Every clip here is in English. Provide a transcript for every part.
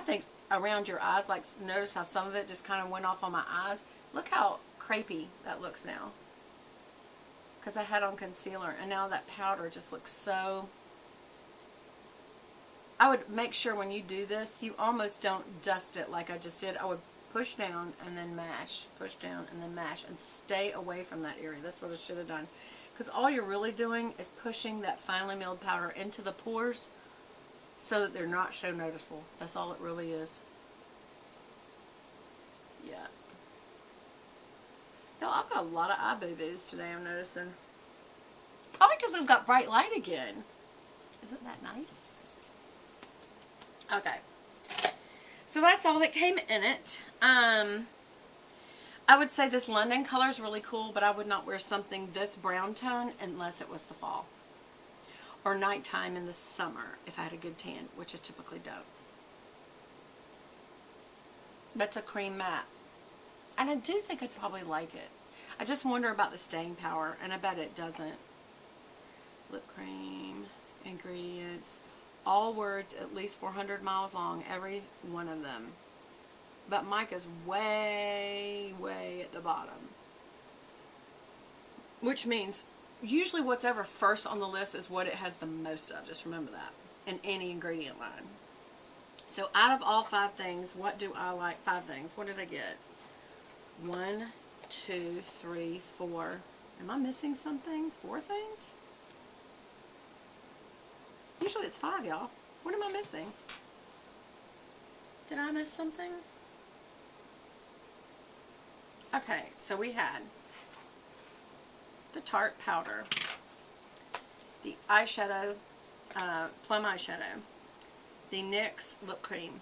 think around your eyes, like notice how some of it just kind of went off on my eyes. Look how crepey that looks now. Because I had on concealer, and now that powder just looks so... I would make sure when you do this, you almost don't dust it like I just did. I would push down and then mash, push down and then mash, and stay away from that area. That's what I should have done. Because all you're really doing is pushing that finely milled powder into the pores so that they're not so noticeable. That's all it really is. Yeah. Y'all, I've got a lot of eye boo-boos today, I'm noticing. Probably because I've got bright light again. Isn't that nice? Okay. So that's all that came in it. I would say this London color is really cool, but I would not wear something this brown tone unless it was the fall. Or nighttime in the summer if I had a good tan, which I typically don't. That's a cream matte. And I do think I'd probably like it. I just wonder about the staying power, and I bet it doesn't. Lip cream, ingredients, all words at least 400 miles long, every one of them. But Micah's way, way at the bottom. Which means usually what's ever first on the list is what it has the most of. Just remember that in any ingredient line. So out of all 5 things, what do I like? 5 things. What did I get? 1, 2, 3, 4. Am I missing something? 4 things? Usually it's 5, y'all. What am I missing? Did I miss something? Okay, so we had the Tarte powder, the eyeshadow, plum eyeshadow, the NYX lip cream,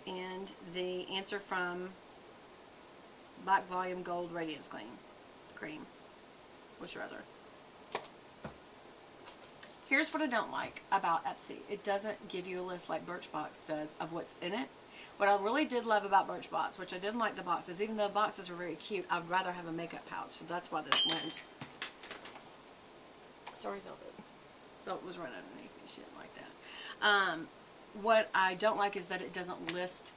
and the Answer from Black Volume Gold Radiance Cream. Moisturizer. Here's what I don't like about Ipsy. It doesn't give you a list like Birchbox does of what's in it. What I really did love about Birchbox, which I didn't like the boxes, even though the boxes are very cute, I'd rather have a makeup pouch. So that's why this wins. Sorry, Velvet. Velvet was right underneath me. She didn't like that. What I don't like is that it doesn't list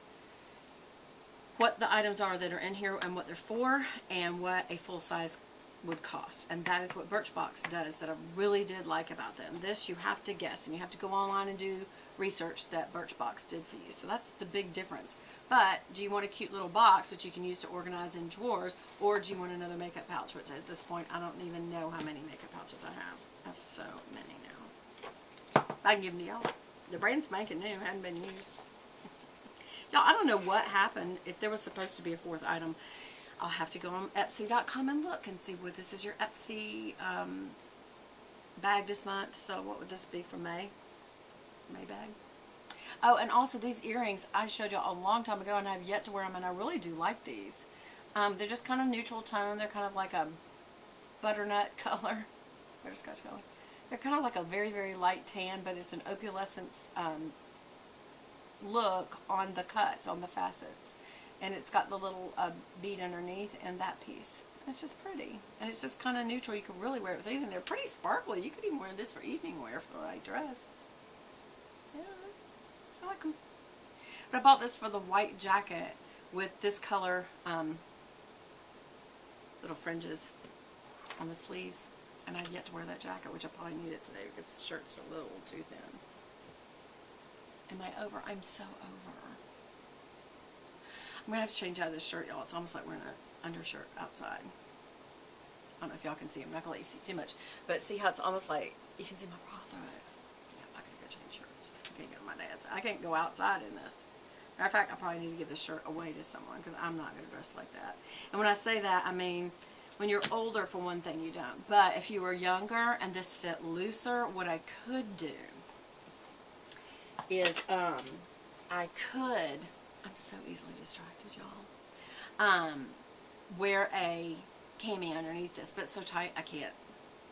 what the items are that are in here and what they're for and what a full size would cost. And that is what Birchbox does that I really did like about them. This you have to guess, and you have to go online and do research that Birchbox did for you. So that's the big difference. But do you want a cute little box that you can use to organize in drawers, or do you want another makeup pouch, which at this point I don't even know how many makeup pouches I have. I have so many now. I can give them to y'all. The brand's spanking new, hadn't been used. Y'all, I don't know what happened. If there was supposed to be a 4th item, I'll have to go on Ipsy.com and look and see what this is. Your Ipsy bag this month. So what would this be for May? May bag. Oh, and also these earrings I showed y'all a long time ago, and I've yet to wear them, and I really do like these. They're just kind of neutral tone. They're kind of like a butternut color. Butterscotch color. They're kind of like a very, very light tan, but it's an opalescence look on the cuts, on the facets. And it's got the little bead underneath and that piece. It's just pretty. And it's just kind of neutral. You can really wear it with anything. They're pretty sparkly. You could even wear this for evening wear for the right dress. Yeah, I like them. But I bought this for the white jacket with this color little fringes on the sleeves. And I've yet to wear that jacket, which I probably need it today because the shirt's a little too thin. Am I over? I'm so over. I'm going to have to change out of this shirt, y'all. It's almost like wearing an undershirt outside. I don't know if y'all can see. I'm not going to let you see too much. But see how it's almost like, you can see my bra through it. Yeah, I can go change shirts. I can't go to my dad's. I can't go outside in this. Matter of fact, I probably need to give this shirt away to someone because I'm not going to dress like that. And when I say that, I mean, when you're older, for one thing, you don't. But if you were younger and this fit looser, what I could do is I could... I'm so easily distracted, y'all. Wear a cami underneath this, but it's so tight I can't.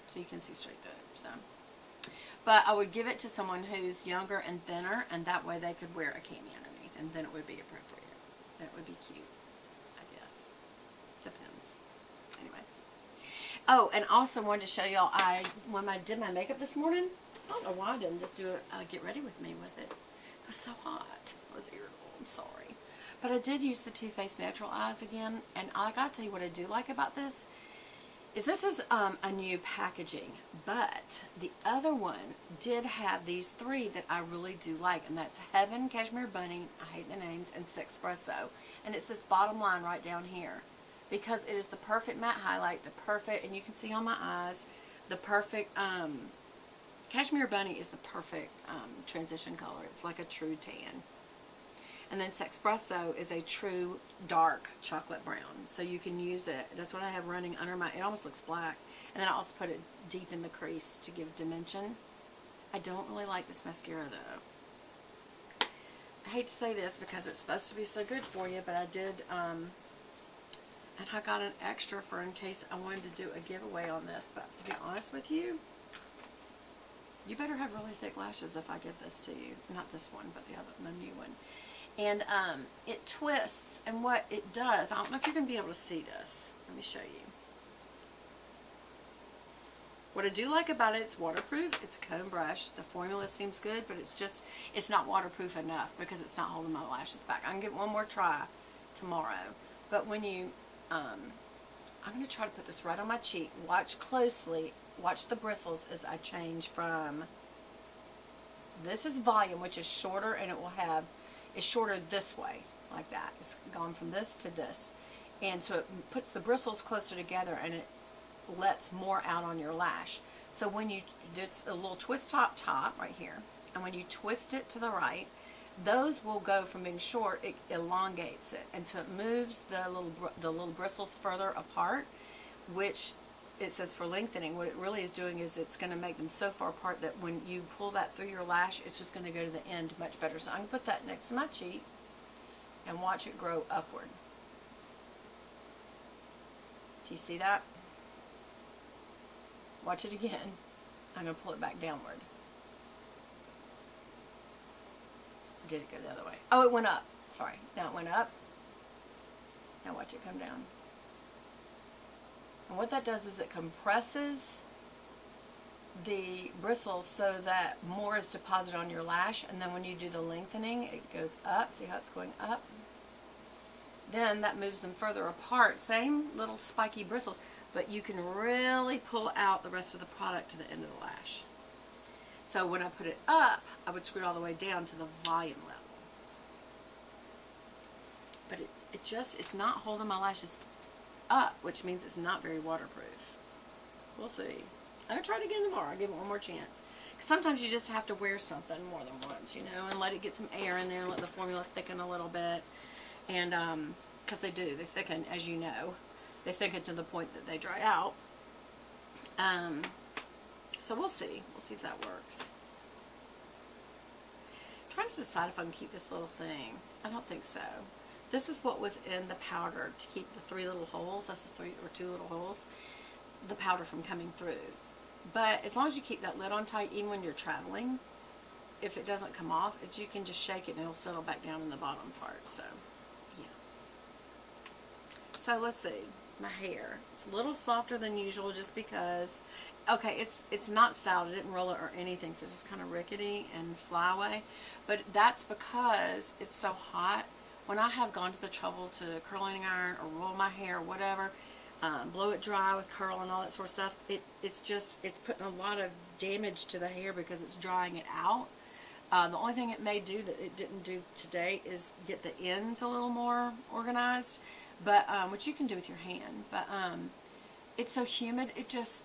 So you can see straight through it. So, but I would give it to someone who's younger and thinner, and that way they could wear a cami underneath, and then it would be appropriate. That would be cute, I guess. Depends. Anyway. Oh, and also wanted to show y'all, when I did my makeup this morning, I don't know why I didn't just do it, get ready with me with it. It was so hot. I was irritated. But I did use the Too Faced Natural Eyes again, and I gotta tell you what I do like about this is a new packaging, but the other one did have these three that I really do like, and that's Heaven, Cashmere Bunny, I hate the names, and Sexpresso. And it's this bottom line right down here, because it is the perfect matte highlight, the perfect, and you can see on my eyes, the perfect, Cashmere Bunny is the perfect transition color. It's like a true tan. And then Sexpresso is a true dark chocolate brown. So you can use it. That's what I have running under my, it almost looks black. And then I also put it deep in the crease to give dimension. I don't really like this mascara though. I hate to say this because it's supposed to be so good for you, but I did, and I got an extra for in case I wanted to do a giveaway on this. But to be honest with you, you better have really thick lashes if I give this to you. Not this one, but the other, the new one. And it twists, and what it does, I don't know if you're going to be able to see this. Let me show you. What I do like about it, it's waterproof. It's a comb brush. The formula seems good, but it's not waterproof enough because it's not holding my lashes back. I can give it one more try tomorrow. But when you, I'm going to try to put this right on my cheek. Watch closely. Watch the bristles as I change from, this is volume, which is shorter, and it will have, it's shorter this way, like that. It's gone from this to this. And so it puts the bristles closer together, and it lets more out on your lash. So when you, it's a little twist top right here, and when you twist it to the right, those will go from being short, it elongates it. And so it moves the little bristles further apart, which it says for lengthening. What it really is doing is it's going to make them so far apart that when you pull that through your lash, it's just going to go to the end much better. So I'm going to put that next to my cheek and watch it grow upward. Do you see that? Watch it again. I'm going to pull it back downward. Did it go the other way? Oh, it went up. Sorry. Now it went up. Now watch it come down. And what that does is it compresses the bristles so that more is deposited on your lash, and then when you do the lengthening, it goes up. See how it's going up? Then that moves them further apart. Same little spiky bristles, but you can really pull out the rest of the product to the end of the lash. So when I put it up, I would screw it all the way down to the volume level. But it's not holding my lashes up, which means it's not very waterproof. We'll see. I'm going to try it again tomorrow. I'll give it one more chance. Sometimes you just have to wear something more than once, you know, and let it get some air in there and let the formula thicken a little bit. And, because they thicken, as you know. They thicken to the point that they dry out. So we'll see. We'll see if that works. I'm trying to decide if I can keep this little thing. I don't think so. This is what was in the powder to keep the 3 little holes. That's the 3 or 2 little holes. The powder from coming through. But as long as you keep that lid on tight, even when you're traveling, if it doesn't come off, you can just shake it and it'll settle back down in the bottom part. So, yeah. So let's see. My hair. It's a little softer than usual just because, okay, it's not styled. I didn't roll it or anything, so it's just kind of rickety and fly away. But that's because it's so hot. When I have gone to the trouble to curling iron or roll my hair or whatever, blow it dry with curl and all that sort of stuff, it's putting a lot of damage to the hair because it's drying it out. The only thing it may do that it didn't do today is get the ends a little more organized, but which you can do with your hand. But it's so humid, it just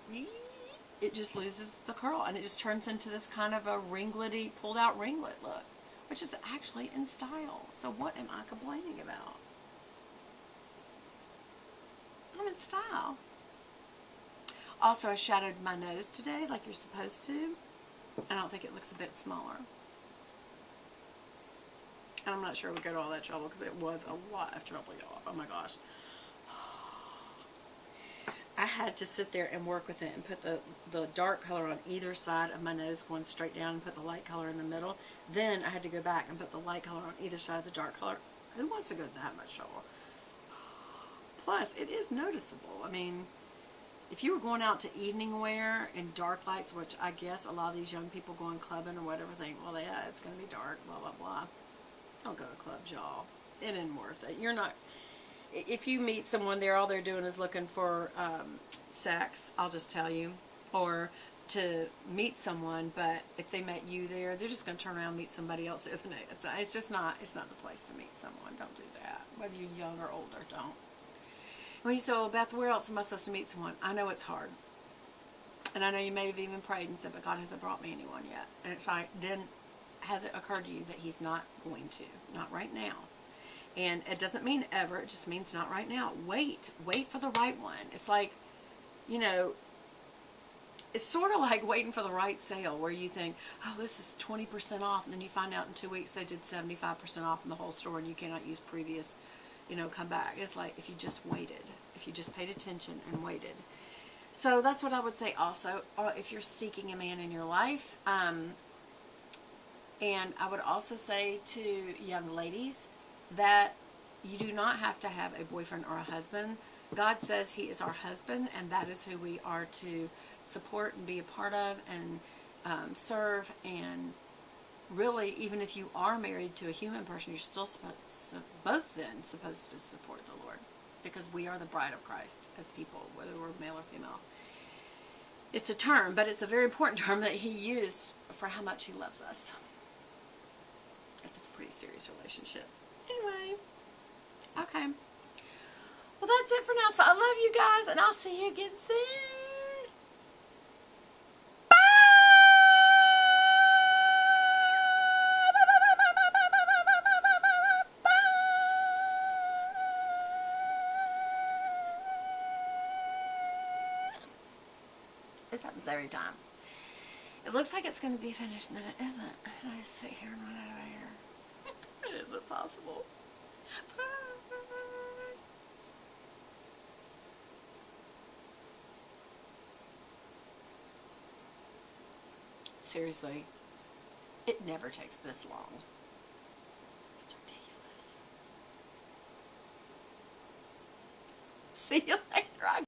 loses the curl, and it just turns into this kind of a ringlety, pulled out ringlet look, which is actually in style. So what am I complaining about? I'm in style. Also, I shadowed my nose today like you're supposed to. I don't think it looks a bit smaller. And I'm not sure we go to all that trouble because it was a lot of trouble, y'all. Oh my gosh. I had to sit there and work with it and put the dark color on either side of my nose going straight down and put the light color in the middle. Then I had to go back and put the light color on either side of the dark color. Who wants to go to that much trouble? Plus, it is noticeable. I mean, if you were going out to evening wear in dark lights, which I guess a lot of these young people going clubbing or whatever think, well, yeah, it's going to be dark, blah, blah, blah. Don't go to clubs, y'all. it isn't worth it. You're not, if you meet someone there, all they're doing is looking for sex, I'll just tell you, or to meet someone, but if they met you there, they're just going to turn around and meet somebody else there the next. It's just not, it's not the place to meet someone. Don't do that. Whether you're young or older, don't. When you say, well, Beth, where else am I supposed to meet someone? I know it's hard. And I know you may have even prayed and said, but God hasn't brought me anyone yet. And it's like, then has it occurred to you that He's not going to? Not right now. And it doesn't mean ever. It just means not right now. Wait. Wait for the right one. It's like, you know, it's sort of like waiting for the right sale where you think, oh, this is 20% off. And then you find out in 2 weeks they did 75% off in the whole store and you cannot use previous, come back. It's like if you just waited. If you just paid attention and waited. So that's what I would say also, if you're seeking a man in your life. And I would also say to young ladies that you do not have to have a boyfriend or a husband. God says He is our husband, and that is who we are to support and be a part of and serve. And really, even if you are married to a human person, you're still both then supposed to support the Lord, because we are the bride of Christ as people, whether we're male or female. It's a term, but it's a very important term that He used for how much He loves us. It's a pretty serious relationship. Anyway, okay. Well, that's it for now. So I love you guys, and I'll see you again soon. Bye! This happens every time. It looks like it's going to be finished, and then it isn't. I just sit here and run out of air. It isn't possible. Seriously, it never takes this long. It's ridiculous. See you later.